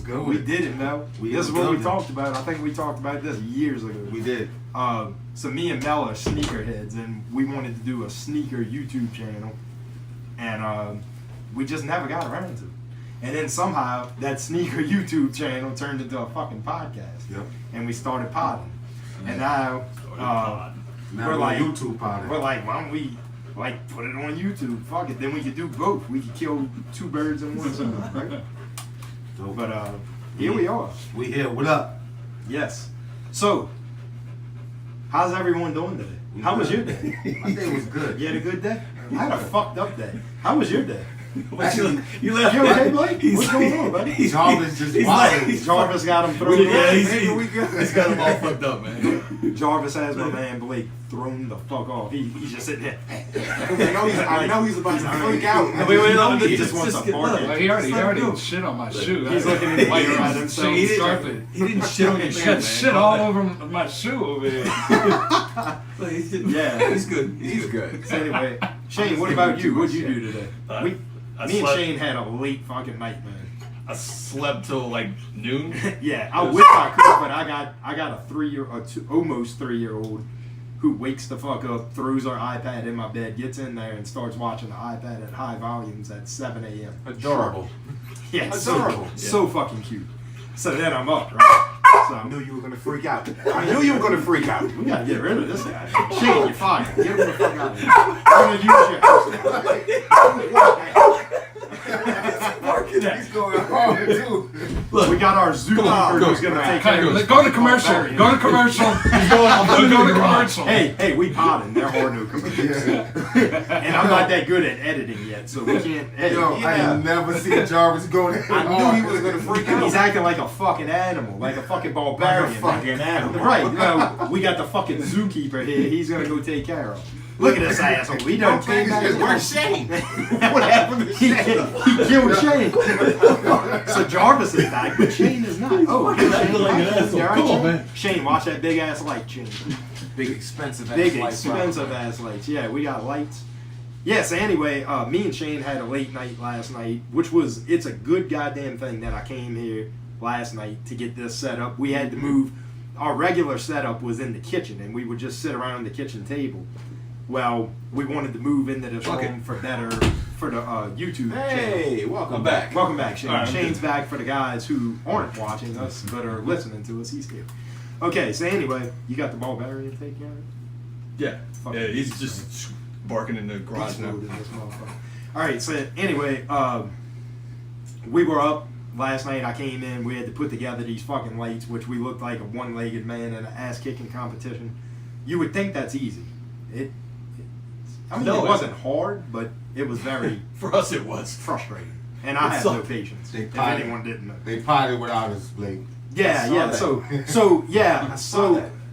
good. We did it, Mel. This is what we talked about. I think we talked about this years ago. We did. So me and Mel are sneakerheads, and we wanted to do a sneaker YouTube channel, and we just never got around to it. And then somehow that sneaker YouTube channel turned into a fucking podcast. Yep. And we started podding. And now we're like YouTube podding. We're like, why don't we like put it on YouTube? Fuck it. Then we could do both. We could kill two birds in one stone, right? But here we are. We here. What up? Yes. So, how's everyone doing today? How was your day? My day was good. You had a good day? I had a fucked up day. How was your day? Actually, you okay, Blake? What's going on, buddy? Jarvis just wild. Jarvis got him thrown. We good. He's got him all fucked up, man. Jarvis has my man Blake thrown the fuck off. He's just sitting there. I know he's about to freak out. Wait, he just wants to bark. He already shit on my shoe. He's looking in the mirror at himself. He didn't shit on your shoe. He got shit all over my shoe over here. Yeah, he's good. He's good. So anyway, Shane, what about you? What'd you do today? Me and slept. Shane had a late fucking night, man. I slept till like noon. Yeah, I wish I could, but I got a almost 3-year-old who wakes the fuck up, throws her iPad in my bed, gets in there, and starts watching the iPad at high volumes at 7 a.m. Adorable. Yeah, Adorable. So fucking cute. So then I'm up, right? So I knew you were gonna freak out. I knew you were gonna freak out. we gotta get rid of this guy. Shane, you're fired. Get him the fuck out of here. I'm gonna use your house. He's going hard too. Look, we got our zookeeper who's gonna take care of us. Go to commercial. Go to commercial. Go to commercial. Hey, we potting. There are no commercials. And I'm not that good at editing yet, so we can't. Hey, I ain't never seen Jarvis going. I knew he was gonna freak out. He's acting like a fucking animal, like a fucking barbarian. Like a fucking animal. Right. No, we got the fucking zookeeper here. He's gonna go take care of him. Look at this asshole. He done came back. Where's Shane? What happened to Shane? He killed Shane. So Jarvis is back, but Shane is not. Oh, Shane, like an asshole. You all right, Come on, Shane? man. Shane, watch that big ass light, Shane. Big expensive ass Big lights. expensive ass lights. Yeah, we got lights. Yeah, so anyway, me and Shane had a late night last night, it's a good goddamn thing that I came here last night to get this set up. We had to move. Our regular setup was in the kitchen, and we would just sit around the kitchen table. Well, we wanted to move into this room for the YouTube channel. Hey, welcome back. Welcome back, Shane. Right, Shane's back for the guys who aren't watching us but are listening to us. He's here. Okay, so anyway, you got the barbarian take care of it? Yeah. Yeah, he's just barking in the garage now. Alright, so anyway, we were up last night. I came in, we had to put together these fucking lights, which we looked like a one-legged man in an ass-kicking competition. You would think that's easy. It wasn't hard, but it was very For us, it was frustrating. And I have no patience, if anyone didn't know. They potted without us, Blake. Yeah. So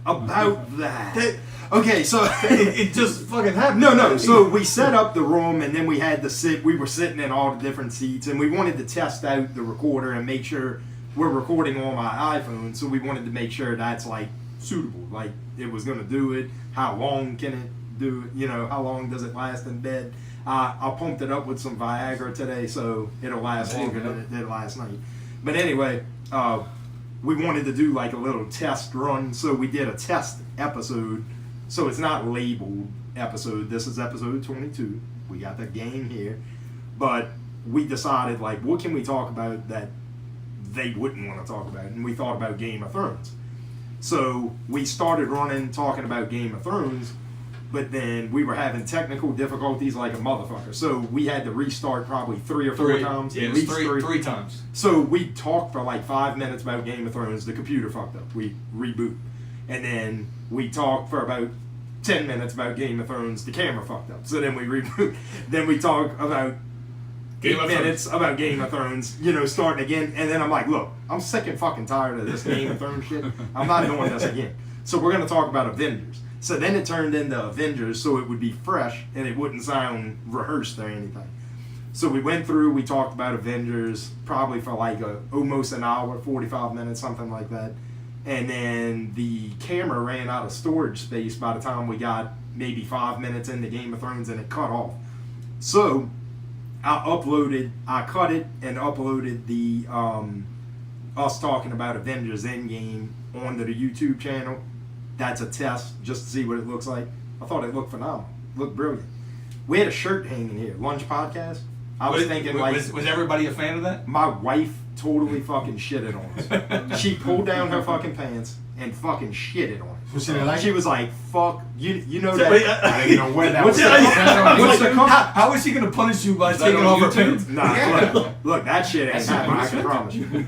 about that. Okay, so it just fucking happened. No. So we set up the room, and then we had to sit. We were sitting in all the different seats, and we wanted to test out the recorder and make sure we're recording on my iPhone. So we wanted to make sure that's like suitable, like it was going to do it. How long can it do it? You know, how long does it last in bed? I pumped it up with some Viagra today, so it'll last longer than it did last night. But anyway, we wanted to do like a little test run, so we did a test episode. So it's not labeled episode. This is episode 22. We got the game here. But we decided, like, what can we talk about that they wouldn't want to talk about? And we thought about Game of Thrones. So we started talking about Game of Thrones, but then we were having technical difficulties like a motherfucker. So we had to restart probably three or four times. Yeah, at it was least three times. So we talked for like 5 minutes about Game of Thrones. The computer fucked up. We reboot. And then we talked for about 10 minutes about Game of Thrones. The camera fucked up. So then we reboot. Then we talk about 8 minutes about Game of Thrones, starting again. And then I'm like, look, I'm sick and fucking tired of this Game of Thrones shit. I'm not doing this again. So we're going to talk about Avengers. So then it turned into Avengers, so it would be fresh and it wouldn't sound rehearsed or anything. So we went through, we talked about Avengers probably for like almost an hour, 45 minutes, something like that. And then the camera ran out of storage space by the time we got maybe 5 minutes into Game of Thrones, and it cut off. So I cut it and uploaded the us talking about Avengers Endgame onto the YouTube channel. That's a test just to see what it looks like. I thought it looked phenomenal. Looked brilliant. We had a shirt hanging here, Lunch Podcast. I was thinking was everybody a fan of that? my wife totally fucking shitted on us. She pulled down her fucking pants and fucking shitted on us. So she didn't like She it? was like, "Fuck you know So, that." wait, I didn't know where that What's was. the- what's the com- how is she gonna punish you by Is that taking on off her YouTube? pants? Nah, Yeah. look, that shit ain't That's happening. I not can promise you.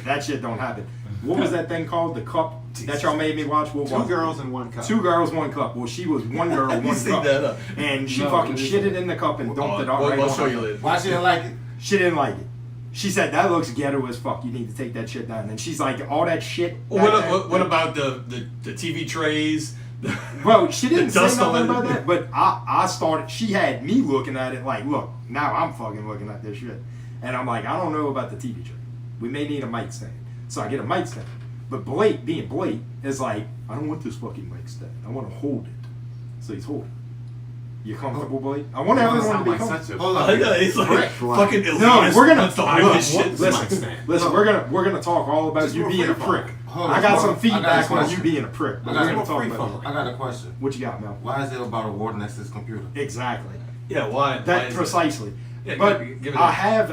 That shit don't happen. What was that thing called? The cup that y'all made me watch? What Two was it? girls in one cup. 2 girls, 1 cup. Well, she was 1 girl, 1 You see cup. that up. And she No, fucking it shit isn't. it in the cup and dumped it Oh, out right I'll on show her. you later. Why she didn't like it? She didn't like it. She said, that looks ghetto as fuck. You need to take that shit down. And she's like, all that shit. What about the TV trays? Bro, she didn't The say dust on nothing it. about that, but I started, she had me looking at it like, look, now I'm fucking looking at this shit. And I'm like, I don't know about the TV tray. We may need a mic stand. So I get a mic stand. But Blake, being Blake, is like, I don't want this fucking mic stand. I want to hold it. So he's holding it. You comfortable, Blake? I want everyone to sound be like comfortable. such a Hold I on. know, it's like Correct. fucking elitist. No, we're gonna wants to hide look, this shit. listen, we're gonna talk all about Just you more being a free prick. form. Hold I on, got hold some on. feedback I got a on you question. being a prick, but I we're got gonna some talk free about form. it. I got a question. What you got, Mel? Why is it about a water next to his computer? Exactly. Yeah, why? why That is it? precisely. Yeah, but give it I in. have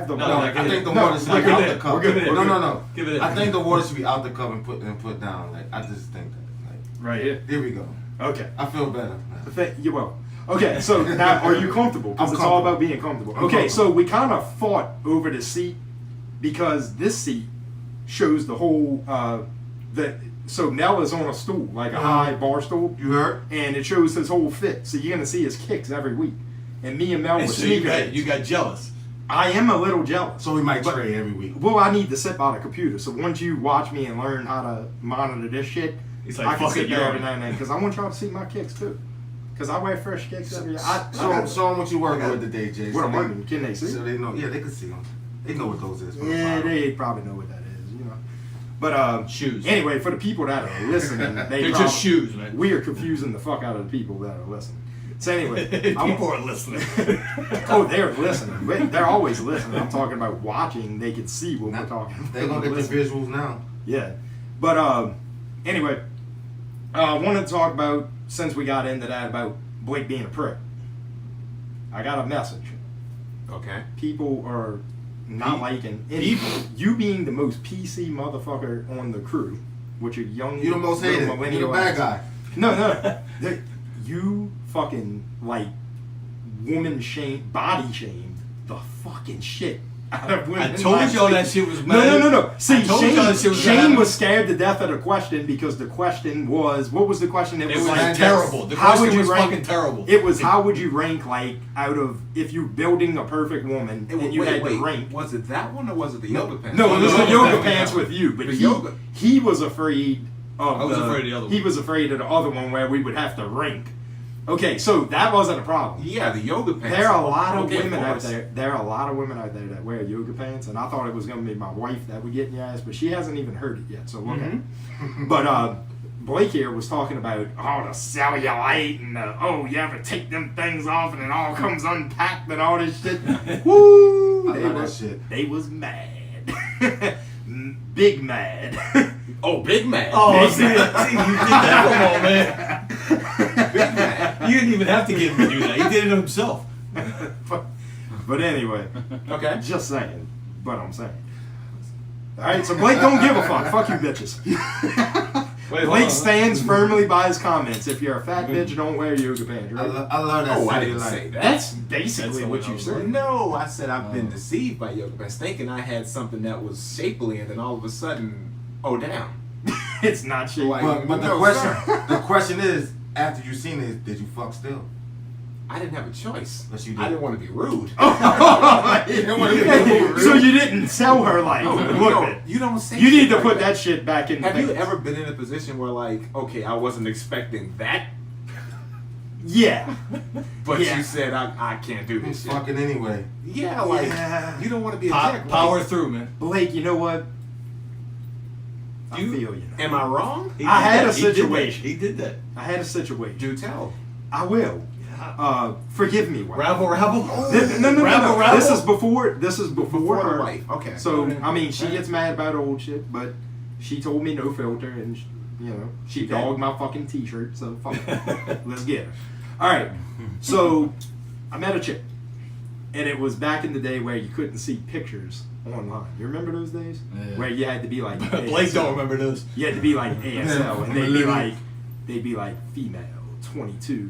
the No, water. no, I give it think the in. water should No, be give out it the in. cup. We're good. No. Give it in. I think the water should be out the cup and put down. Like I just think that. Like Right here. here we go. Okay. I feel better. You're welcome. Okay, so now are you comfortable? Because I'm it's all comfortable. about being comfortable. I'm Okay, so comfortable. we kind of fought over the seat because this seat shows the whole so Nell is on a stool, like a high bar stool, You heard? and it shows his whole fit. So you're gonna see his kicks every week. And me and Mel And were so you sneakerheads. got jealous. I am a little jealous. So we might But- trade every week. Well, I need to sit by the computer. So once you watch me and learn how to monitor this shit, He's like, I can fuck sit it, there you're every on now and then because I want y'all to see my kicks too. Because I wear fresh kicks every year. Show them what you working with today, Jay. What I'm So working. Can they see? So they know. Yeah, they can see them. They know what those is. Yeah, they probably know what that is, you know. But Shoes. Anyway, for the people that are listening, They're they just shoes, man. We are confusing the fuck out of the people that are listening. So anyway, People are listening. oh, they're listening. They're always listening. I'm talking about watching. They can see what we're talking about. They're gonna get the visuals now. Yeah, but anyway, I wanted to talk about, since we got into that, about Blake being a prick. I got a message. Okay. People are not liking you being the most PC motherfucker on the crew, which are young. You the most little hated. You the millennial bad ass. guy. No. You fucking like woman shame, body shamed the fucking shit out of women. I told y'all that shit was mad. No. See, I told y'all that shit was Shane mad. was scared to death of the question because the question was, what was the question? It was like, terrible. The how would question you was rank- fucking terrible. It was how would you rank, like, out of, if you're building a perfect woman and you had to rank. Was it that one or was it the yoga pants? No, it was No, the yoga no, pants no. with you, but The yoga. he was afraid of I was afraid of the other He one. was afraid of the other one where we would have to rank. Okay, so that wasn't a problem. Yeah, the yoga pants. There are a lot of Okay, women out course. there. There are a lot of women out there that wear yoga pants, and I thought it was going to be my wife that would get in your ass, but she hasn't even heard it yet. So look at it. But Blake here was talking about the cellulite and you ever take them things off and it all comes unpacked and all this shit. Woo! I love that shit. They was mad, big mad. Oh, Big Man. Oh, see, you did that. Come on, man. You didn't even have to get him to do that. He did it himself. But anyway, Okay. just saying. But I'm saying. All right, so Blake don't give a fuck. Fuck you, bitches. Wait, hold Blake on. stands firmly by his comments. If you're a fat bitch, don't wear yoga pants. Right? I love that. Oh, I cellulite. didn't say that. That's basically That's what the you one said. No, I said I've been deceived by yoga pants, thinking I had something that was shapely, and then all of a sudden, damn. It's not shit. Like- But No, the question is, after you seen it, did you fuck still? I didn't have a choice. Yes, you did. I didn't want to be rude. So you didn't tell her like, No, look, man, you don't say you need shit to like put that shit back in. Have the you thing. ever been in a position where, like, okay, I wasn't expecting that, Yeah. but Yeah. you said I can't do this shit? Fucking anyway. Yeah, like Yeah. you don't want to be a dick. Power through, man. Blake, you know what? I You- feel you. Know. Am I wrong? He I did had that. a He did that. situation. He did that. I had a situation. Do tell. I will. Forgive me, wife. Rabble. No. Rabble. This is before Before her. the wife. Okay. So I mean, she gets mad about old shit, but she told me no filter, and she dogged my fucking t-shirt. So fuck it. Let's get her. All right. So I met a chick, and it was back in the day where you couldn't see pictures online. You remember those days? Yeah. Where you had to be like Blake ASL. don't remember those. You had to be like ASL, and they'd be like female 22.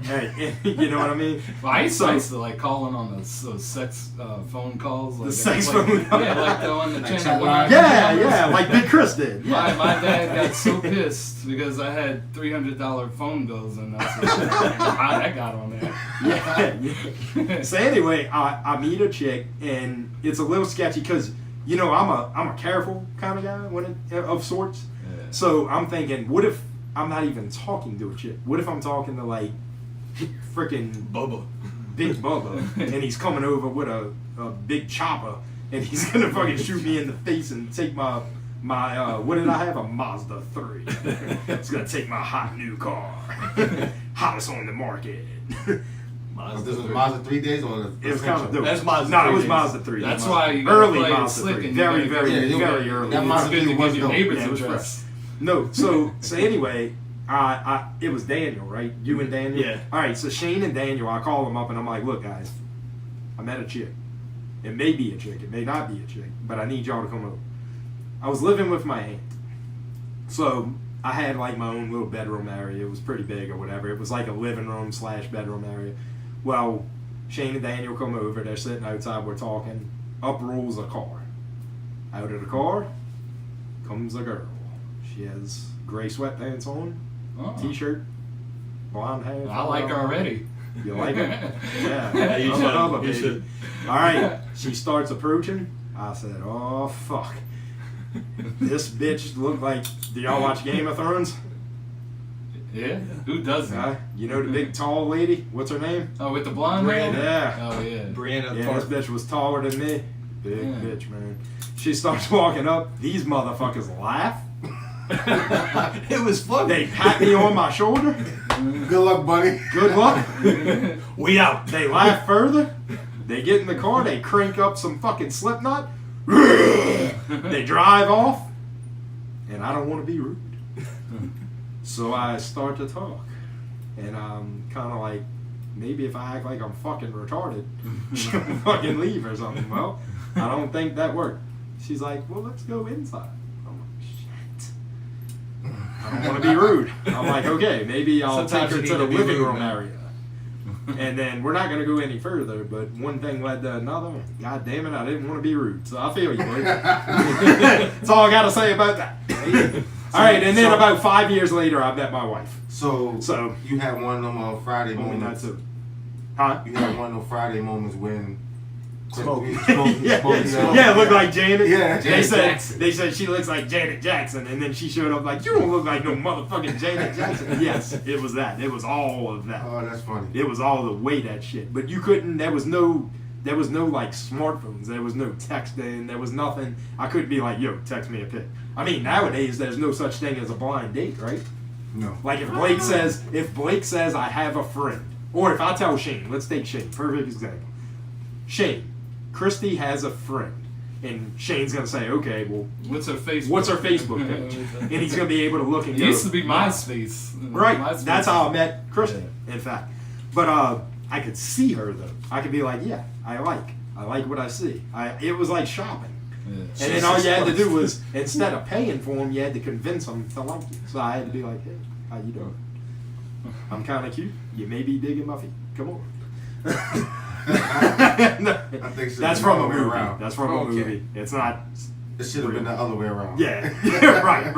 Hey, you know what I mean? Well, I used to like calling on those sex phone calls. Like, The sex like, phone calls. Yeah, like the one that Like channel chat one. Yeah, like Big Chris did. Yeah. My dad got so pissed because I had $300 phone bills, and I said, how that got on there. Yeah. So anyway, I meet a chick, and it's a little sketchy because I'm a careful kind of guy of sorts. Yeah. So I'm thinking, what if I'm not even talking to a chick? What if I'm talking to like freaking Bubba. Big Bubba, and he's coming over with a big chopper, and he's gonna fucking shoot me in the face and take my what did I have? A Mazda 3. It's gonna take my hot new car, hottest on the market. This was Mazda 3 days or the It was kind of dope. That's Mazda No, 3 it was days. Mazda 3. That's Mazda. why you gotta early play it Mazda slick 3. and Very, you very, gotta- very early. That It's Mazda good to 3 give was your dope. neighbors Yeah, it was interest. No, so anyway, it was Daniel, right? You and Daniel? Yeah. All right, so Shane and Daniel, I call them up and I'm like, look, guys, I met a chick. It may be a chick, it may not be a chick, but I need y'all to come over. I was living with my aunt. So I had like my own little bedroom area. It was pretty big or whatever. It was like a living room / bedroom area. Well, Shane and Daniel come over. They're sitting outside. We're talking. Up rolls a car. Out of the car comes a girl. She has gray sweatpants on, Oh. t-shirt, blonde hair. I like her already. You like her? Yeah. Yeah, you should. Hubba, You baby. should. All right. She starts approaching. I said, "Oh fuck." This bitch looked like. Do y'all watch Game of Thrones? Yeah? Who doesn't? You know the big tall lady? What's her name? Oh, with the blonde hair? Yeah. Oh, yeah. Brianna Yeah, Tharp. this bitch was taller than me. Big Yeah. bitch, man. She starts walking up. These motherfuckers laugh. It was fun. They pat me on my shoulder. Good luck, buddy. Good luck. We out. They laugh further. They get in the car. They crank up some fucking Slipknot. They drive off. And I don't want to be rude. So I start to talk. And I'm kind of like, maybe if I act like I'm fucking retarded, she'll fucking leave or something. Well, I don't think that worked. She's like, well, let's go inside. I'm like, shit. I don't want to be rude. I'm like, okay, maybe I'll Sometimes take her you to need the to be living rude, room man. area. And then we're not going to go any further, but one thing led to another. God damn it, I didn't want to be rude. So I feel you, boy. That's all I got to say about that. All right, and then So- about 5 years later, I met my wife. So you had one of them Friday Only not moments. two. Huh? You had one of them Friday moments when Smoke. Yeah, it looked like Janet. Yeah. They Janet said Jackson. she looks like Janet Jackson, and then she showed up like, you don't look like no motherfucking Janet Jackson. Yes, it was that. It was all of that. Oh, that's funny. It was all the way that shit. But you couldn't. There was no like smartphones. There was no texting. There was nothing. I couldn't be like, yo, text me a pic. I mean, nowadays there's no such thing as a blind date, right? No. Like if Blake says I have a friend, or if I tell Shane, let's take Shane, perfect example. Shane, Christy has a friend, and Shane's gonna say, okay, well, What's her Facebook? what's her Facebook page? And he's gonna be able to look and It go, used to be MySpace. right. MySpace. That's how I met Christy, in fact. But I could see her though. I could be like, yeah, I like what I see. It was like shopping. Yeah. And then all you had to do was, instead of paying for them, you had to convince them to like you. So I had to be like, hey, how you doing? I'm kind of cute. You may be digging my feet. Come on. I think so. That's from a Other way movie. around. That's from a Okay. movie. It's not. It should have been the other way around. Yeah. right.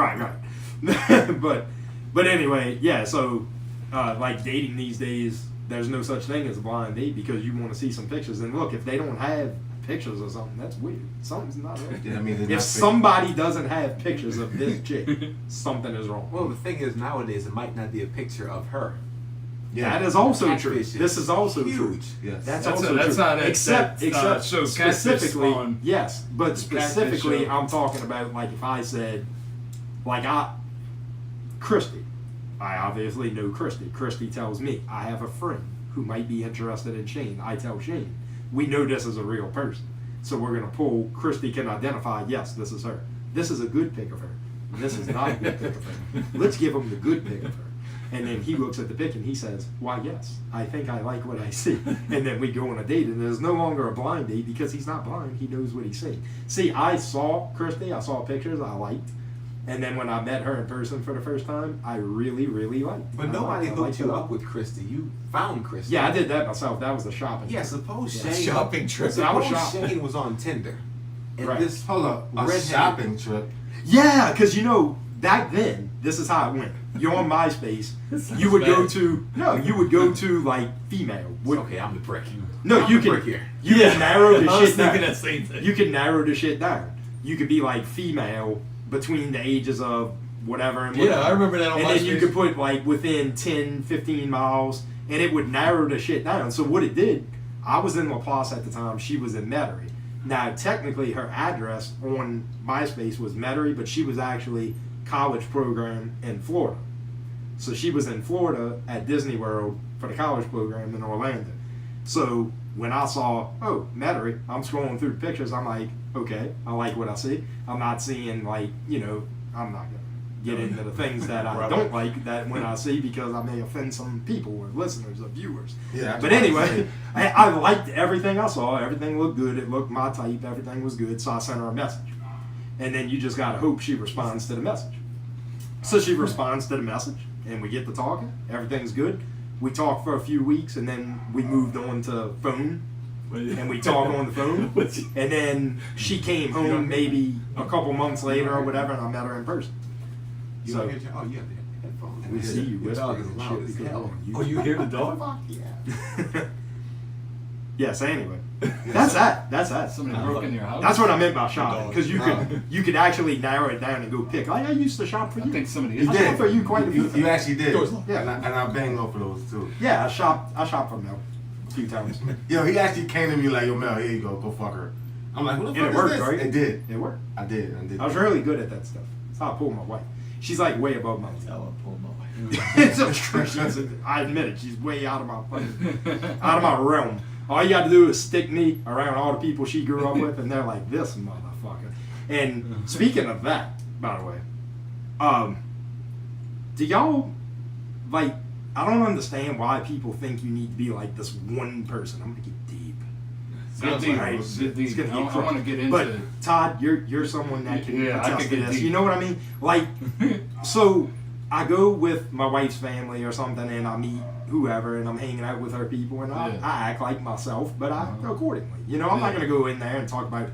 But anyway, yeah. So like dating these days, there's no such thing as a blind date because you want to see some pictures. And look, if they don't have pictures or something, that's weird. Something's not right. Yeah, I mean, they're If not somebody doesn't have pictures of this chick, something is wrong. Well, the thing is, nowadays it might not be a picture of her. That is also true. Catfish is This is also true. huge. Yes. That's That's also that's true. how that except shows catfish specifically, spawn. yes, but specifically, show. I'm talking about like if I said, like Christy, I obviously know Christy. Christy tells me, I have a friend who might be interested in Shane. I tell Shane, we know this is a real person. So we're going to pull, Christy can identify, yes, this is her. This is a good pic of her. This is not a good pic of her. Let's give him the good pic of her. And then he looks at the pic and he says, why, yes, I think I like what I see. And then we go on a date, and there's no longer a blind date because he's not blind. He knows what he's seeing. See, I saw Christy. I saw pictures I liked. And then when I met her in person for the first time, I really, really liked. But nobody hooked you up with Christy. You found Christy. Yeah, I did that myself. That was a shopping Yeah, trip. suppose Yeah. Shane. Shopping trip. So I was Suppose shopping. Shane was on Tinder. And Right. this Hold up, a redhead- shopping trip. Yeah, because back then, this is how it went. You're on MySpace. You would go to like female. Okay, I'm the prick. No, I'm you the can prick here. you can narrow the I was shit down. thinking that same thing. You can narrow the shit down. You could be like female between the ages of whatever and whatever. Yeah, I remember that on And then you MySpace. could put like within 10, 15 miles, and it would narrow the shit down. So what it did, I was in La Place at the time. She was in Metairie. Now, technically, her address on MySpace was Metairie, but she was actually college program in Florida. So she was in Florida at Disney World for the college program in Orlando. So when I saw, Metairie, I'm scrolling through the pictures. I'm like, okay, I like what I see. I'm not seeing like, I'm not gonna get into the things that I don't like that when I see, because I may offend some people or listeners or viewers. Yeah. But anyway, I liked everything I saw. Everything looked good. It looked my type. Everything was good. So I sent her a message. And then you just gotta hope she responds to the message. So she responds to the message, and we get to talking. Everything's good. We talked for a few weeks, and then we moved on to phone. And we talk on the phone. And then she came home maybe a couple months later or whatever, and I met her in person. You So have the headphones. we see you Your dog whispering is and loud shit as because hell. we're on Oh, you hear the dog? Fuck yeah. Yeah, so anyway. That's that. Somebody broke into your house. That's what I meant by shopping, because you could actually narrow it down and go pick. Like, I used to shop for you. I think somebody You is. I did. shop for you quite a few You times. actually did. Doors locked. Yeah. And I banged off of those too. Yeah, I shop for Mel a few times. Yo, he actually came to me like, yo, Mel, here you go fuck her. I'm like, what the And fuck it is worked, this? right? It did. It worked. I did. I was really good at that stuff. That's how I pulled my wife. She's like way above my That's how I pulled my wife. I admit it. She's way out of my realm. All you got to do is stick me around all the people she grew up with, and they're like, this motherfucker. And speaking of that, by the way, do y'all, like, I don't understand why people think you need to be like this one person. I'm gonna get deep. Get deep. Right, Get deep. it's gonna I get want to get into But it. Todd, you're someone that can Yeah, I attest could to get this. deep. You know what I mean? Like, so I go with my wife's family or something, and I meet whoever, and I'm hanging out with her people, and I act like myself, but I accordingly. You know, I'm not gonna go in there and talk about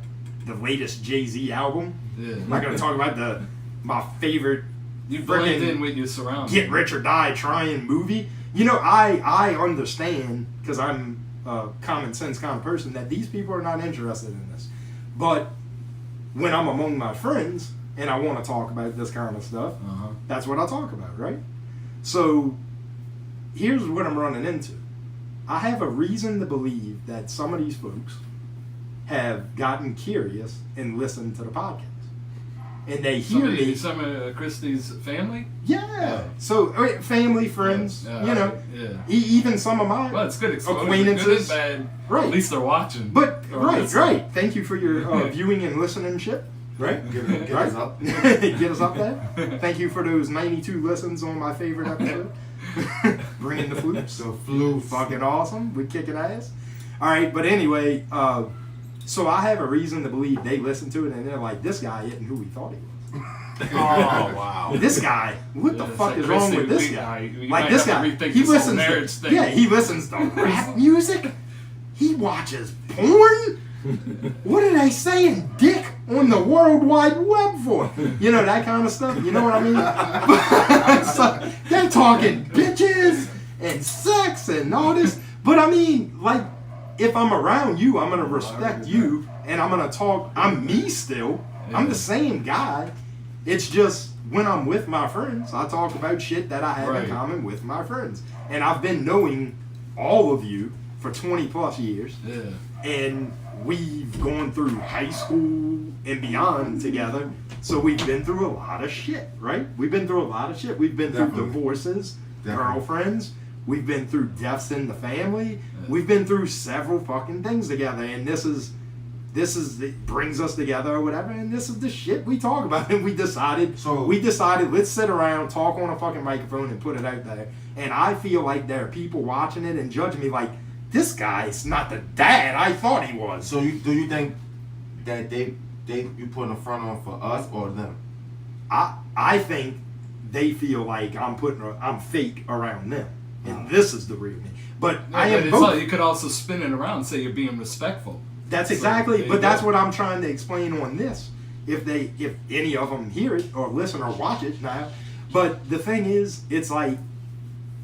the latest Jay-Z album. Yeah. I'm not gonna talk about my favorite You blend freaking in with your surroundings. Get Rich or Die Trying movie. You know, I understand, because I'm a common sense kind of person, that these people are not interested in this. But when I'm among my friends and I want to talk about this kind of stuff, that's what I talk about, right? So here's what I'm running into. I have a reason to believe that some of these folks have gotten curious and listened to the podcast. And they hear me. Some of Christy's family? Yeah. So family, friends, Yeah. even some of my Well, it's good exposure. acquaintances. Good and bad. Right. At least they're watching. But Or right. listening. Thank you for your viewing and listenership. Right. Get us up. Get us up there. Thank you for those 92 listens on my favorite episode. Bringing the flutes. So flu. Fucking awesome. We're kicking ass. All right. But anyway, so I have a reason to believe they listen to it and they're like, this guy isn't who we thought he was. Oh wow. This guy, what the Yeah, fuck it's is like wrong Christy, with this we- guy? you Like might this have to guy, rethink he this whole listens marriage to thing. yeah, he listens to rap music. He watches porn. What are they saying, dick, on the World Wide Web for? You know, that kind of stuff. You know what I mean? So, they're talking bitches and sex and all this. But I mean, like, if I'm around you, I'm gonna respect you, and I'm gonna talk. I'm me still. I'm the same guy. It's just when I'm with my friends, I talk about shit that I have in common with my friends. And I've been knowing all of you for 20 plus years. Yeah. And we've gone through high school and beyond together. So we've been through a lot of shit, right? We've been through a lot of shit. We've been through Definitely. divorces, Definitely. girlfriends. We've been through deaths in the family. We've been through several fucking things together, and this is it brings us together or whatever. And this is the shit we talk about. And we decided let's sit around, talk on a fucking microphone, and put it out there. And I feel like there are people watching it and judging me like, this guy's not the dad I thought he was. So do you think that you putting a front on for us or them? I think they feel like I'm fake around them, and this is the real me. But Yeah, I am but it's both. like, you could also spin it around and say you're being respectful. That's So, exactly. there you But that's go. what I'm trying to explain on this. If any of them hear it or listen or watch it now, but the thing is, it's like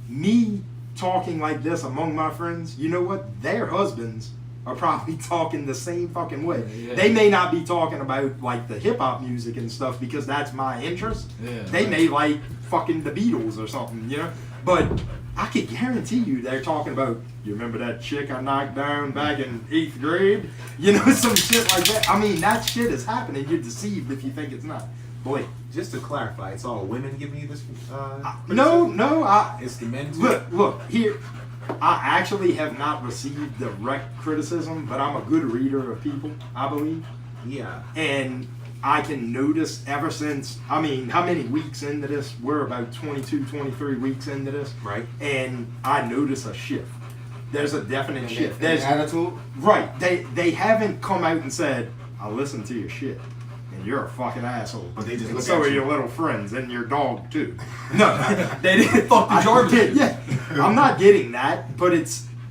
me talking like this among my friends. You know what? Their husbands are probably talking the same fucking way. Yeah. They may not be talking about like the hip hop music and stuff because that's my interest. Yeah, They right. may like fucking the Beatles or something, you know. But I could guarantee you they're talking about, you remember that chick I knocked down back in 8th grade? You know, some shit like that. I mean, that shit is happening. You're deceived if you think it's not. Boy, Just to clarify, it's all women giving you this. no, It's the men too. look here. I actually have not received direct criticism, but I'm a good reader of people, I believe. Yeah. And I can notice ever since, I mean, how many weeks into this? We're about 22, 23 weeks into this. Right. And I notice a shift. There's a definite shift. Their There's attitude. right. They haven't come out and said, I listened to your shit and you're a fucking asshole. But they just and look so at are you. your little friends and your dog too. No, they didn't. Fuck the Jarvis. Yeah, I'm not getting that, but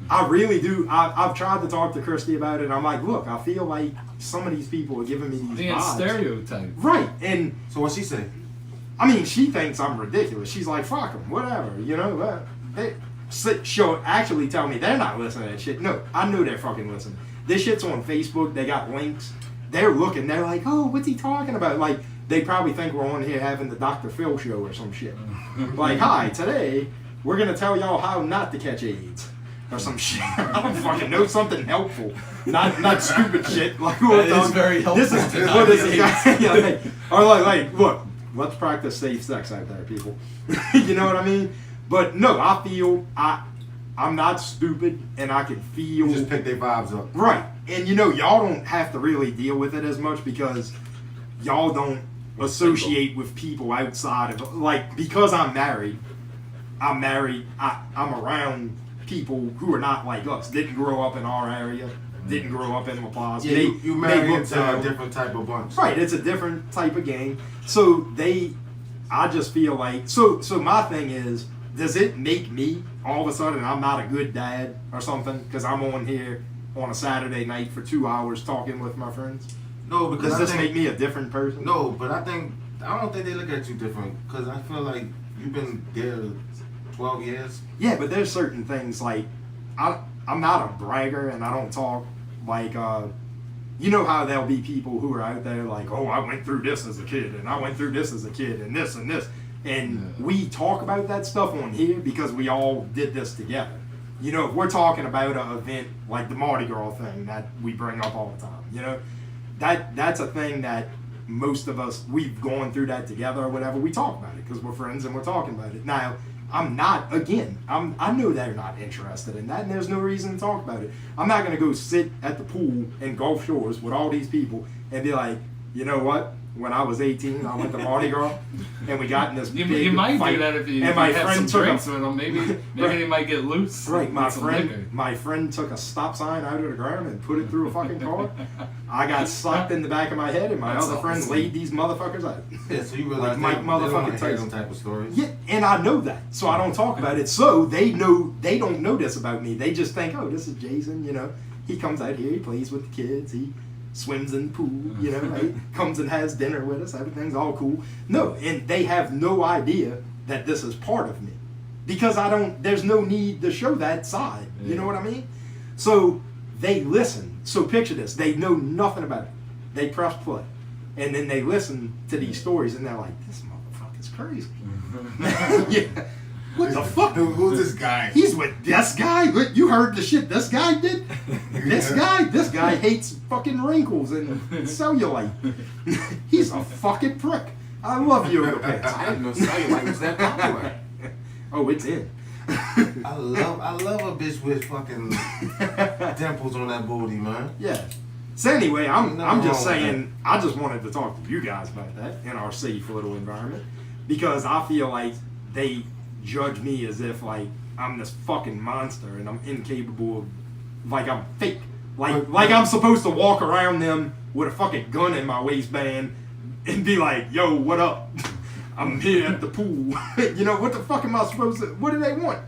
I really do. I've tried to talk to Christy about it. I'm like, look, I feel like some of these people are giving me these Being vibes. stereotyped. Right, and So what she say? I mean, she thinks I'm ridiculous. She's like, fuck them, whatever, you know. She'll actually tell me they're not listening to that shit. No, I know they're fucking listening. This shit's on Facebook. They got links. They're looking. They're like, oh, what's he talking about? Like, they probably think we're on here having the Dr. Phil show or some shit. Like, hi, today we're going to tell y'all how not to catch AIDS. Or some shit. I don't fucking know, something helpful. Not stupid shit. Like, That is very helpful. This is to what not is get it? Yeah, like, or like, look, let's practice safe sex out there, people. You know what I mean? But no, I feel I'm not stupid, and I can feel You just pick their vibes up. right. And you know, y'all don't have to really deal with it as much because y'all don't associate with people outside of, like, because I'm married. I'm around people who are not like us. Didn't grow up in our area. Didn't grow up in La Plaza. Yeah, you marry look into down. a different type of bunch. Right, it's a different type of game. So I just feel like, so my thing is, does it make me all of a sudden I'm not a good dad or something because I'm on here on a Saturday night for 2 hours talking with my friends? No, because Does I this think, make me a different person? No, but I don't think they look at you different because I feel like you've been there 12 years. Yeah, but there's certain things like I'm not a bragger and I don't talk like you know how there'll be people who are out there like, oh, I went through this as a kid and I went through this as a kid and this and this. And we talk about that stuff on here because we all did this together. You know, if we're talking about an event like the Mardi Gras thing that we bring up all the time, you know, that's a thing that most of us, we've gone through that together or whatever. We talk about it because we're friends and we're talking about it. Now, I'm not, again, I know they're not interested in that and there's no reason to talk about it. I'm not going to go sit at the pool in Gulf Shores with all these people and be like, you know what? When I was 18, I went to Mardi Gras, and we got in this You big might fight. do that if you and my have some friend took drinks a, with them. Maybe they might get loose. right. My with some liquor. friend took a stop sign out of the ground and put it through a fucking car. I got slapped in the back of my head, and my That's other friend awesome. laid these motherfuckers out. Yeah, so you realize Like they Mike don't want motherfucking to hear them Tyson. type of stories. Yeah, and I know that, so I don't talk about it. So they don't know this about me. They just think, oh, this is Jason. You know, he comes out here, he plays with the kids, he swims in the pool. You know, right? Comes and has dinner with us. Everything's all cool. No, and they have no idea that this is part of me because I don't. There's no need to show that side. You know what I mean? So they listen. So picture this: they know nothing about it. They press play, and then they listen to these stories, and they're like, "This motherfucker's crazy." Yeah. What the fuck? Who's this guy? He's with this guy? What, you heard the shit this guy did? This guy hates fucking wrinkles and cellulite. He's a fucking prick. I love yoga pants. I didn't know cellulite was that popular. Oh, it's in. I love a bitch with fucking dimples on that booty, man. Yeah. So anyway, I'm just wrong with saying, I just wanted to talk to you guys about that in our safe little environment, because I feel like they judge me as if like I'm this fucking monster and I'm incapable of, like I'm fake, like I'm supposed to walk around them with a fucking gun in my waistband and be like, yo, what up? I'm here at the pool. You know, what the fuck am I supposed to, what do they want?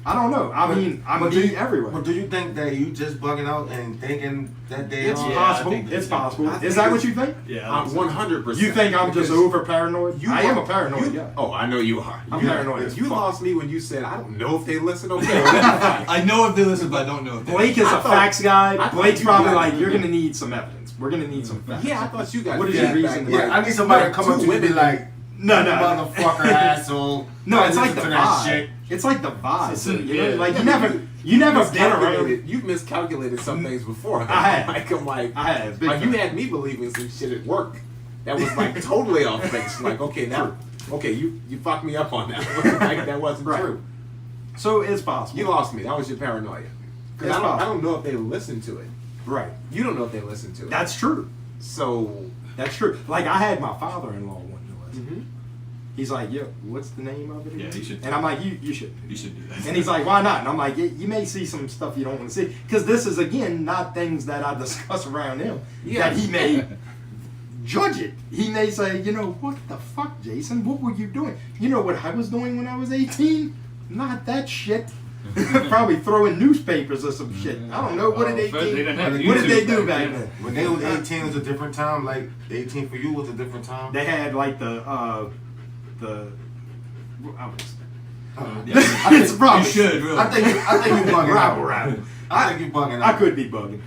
I don't know. I mean, I'm me everywhere. But do you think that you just bugging out and thinking that they It's are? possible. I think It's that- possible. I Is think that what it's- you think? Yeah. I'm 100%. You think I'm just because over paranoid? I am a are- paranoid guy. Oh, I know you are. I'm You- paranoid as You fuck. lost me when you said, I don't know if they listen. Okay. I know if they listen, but I don't know if they Blake is I a thought- facts guy. I thought Blake's you probably guys- like, you're gonna need some evidence. We're gonna need some facts. Yeah, I thought you guys. What is did your that reason? back Yeah, then. I need somebody to come up to you and be like, No. motherfucker, asshole. No, it's like Listen the to that vibe. shit. It's like the vibe. So, you know? yeah. Like you never been around. miscalculated. You've miscalculated some things before. I have. I'm like, I have. Big like you time. had me believing some shit at work that was like totally off base. Like, okay, now, okay, you fucked me up on that. Like that wasn't Right. true. So it's possible. You lost me. That was your paranoia. Because It's I possible. don't know if they listen to it. Right. You don't know if they listen to it. That's true. So. That's true. Like I had my father-in-law want to listen. Mhm. He's like, yo, what's the name of it? Yeah, again? you should. And I'm like, you should. You should do that. And he's like, why not? And I'm like, you may see some stuff you don't want to see. Because this is, again, not things that I discuss around him. Yeah. That he may judge it. He may say, you know, what the fuck, Jason? What were you doing? You know what I was doing when I was 18? Not that shit. Probably throwing newspapers or some shit. I don't know. What did they First, they do? didn't have What did they YouTube do back back then. then? When they was 18, it was a different time. Like 18 for you was a different time. They had like the I was, Yeah. it's probably You should really. I think you bugging out. Rabble. I think you bugging I out. could be bugging.